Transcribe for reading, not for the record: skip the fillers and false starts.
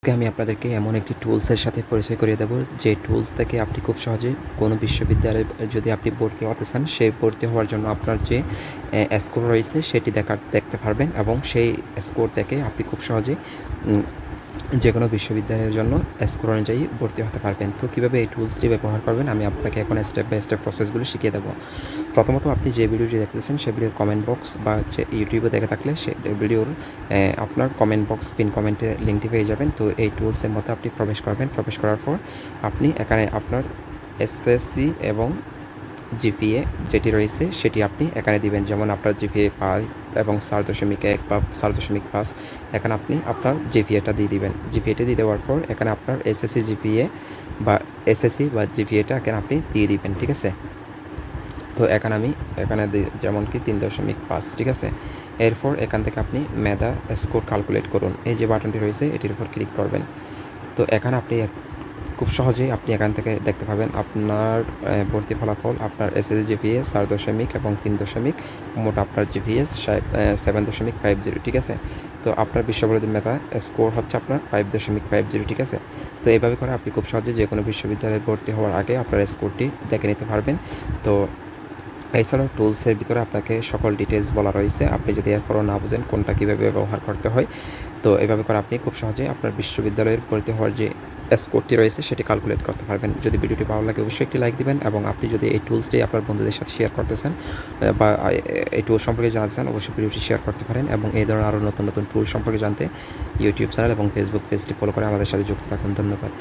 আমি আপনাদেরকে এমন একটি টুলসের সাথে পরিচয় করিয়ে দেব, যে টুলস থেকে আপনি খুব সহজে কোনো বিশ্ববিদ্যালয়ে যদি আপনি ভর্তি হতে চান, সেই ভর্তি হওয়ার জন্য আপনার যে স্কোর রয়েছে সেটি দেখতে পারবেন এবং সেই স্কোর থেকে আপনি খুব সহজে যে কোনো বিশ্ববিদ্যালয়ের জন্য স্কোর অনুযায়ী ভর্তি হতে পারবেন। তো কীভাবে এই টুলসটি ব্যবহার করবেন আমি আপনাকে এখন স্টেপ বাই স্টেপ প্রসেসগুলো শিখিয়ে দেবো। প্রথমত আপনি যে ভিডিওটি দেখতেছেন সেই ভিডিওর কমেন্ট বক্স বা যে ইউটিউবে দেখে থাকলে সেই ভিডিওর আপনার কমেন্ট বক্স পিন কমেন্টে লিঙ্কটি পেয়ে যাবেন। তো এই টুলসের মধ্যে আপনি প্রবেশ করবেন। প্রবেশ করার পর আপনি এখানে আপনার এসএসসি এবং জিপিএ যেটি রয়েছে সেটি আপনি এখানে দিবেন। যেমন আপনার জিপিএ 5 এবং 4.1 বা 4.5, এখানে আপনি আপনার জিপিএটা দিয়ে দিবেন। জিপিএটা দিয়ে দেওয়ার পর এখানে আপনার এসএসসি জিপিএ বা এসএসসি বা জিপিএটা এখানে আপনি দিয়ে দিবেন, ঠিক আছে। তো এখানে যেমন কি 3.5, ঠিক আছে। এরপর এখান থেকে আপনি মেধা স্কোর ক্যালকুলেট করুন, এই যে বাটনটি রয়েছে এটির উপর ক্লিক করবেন। তো এখানে আপনি খুব সহজেই আপনি এখান থেকে দেখতে পাবেন আপনার ভর্তি ফলাফল, আপনার এসএসসি জিপিএ 4 এবং 3, মোট আপনার জিপিএস 7.50, ঠিক আছে। তো আপনার বিশ্ববিদ্যালয় মেধা স্কোর হচ্ছে আপনার 5.50, ঠিক আছে। তো এইভাবে করে আপনি খুব সহজে যে কোনো বিশ্ববিদ্যালয়ে ভর্তি হওয়ার আগে আপনার স্কোরটি দেখে নিতে পারবেন। তো এছাড়াও টুলসের ভিতরে আপনাকে সকল ডিটেলস বলা রয়েছে, আপনি যদি এরপরও না বুঝেন কোনটা কীভাবে ব্যবহার করতে হয়, তো এভাবে করে আপনি খুব সহজে আপনার বিশ্ববিদ্যালয়ের ভর্তি হওয়ার যে স্কোরটি রয়েছে সেটি ক্যালকুলেট করতে পারবেন। যদি ভিডিওটি ভালো লাগে অবশ্যই একটি লাইক দিবেন এবং আপনি যদি এই টুলসটি আপনার বন্ধুদের সাথে শেয়ার করতে চান বা এই টুল সম্পর্কে জানতে চান, অবশ্যই ভিডিওটি শেয়ার করতে পারেন এবং এই ধরনের আরও নতুন নতুন টুল সম্পর্কে জানতে ইউটিউব চ্যানেল এবং ফেসবুক পেজটি ফলো করে আমাদের সাথে যুক্ত থাকুন। ধন্যবাদ।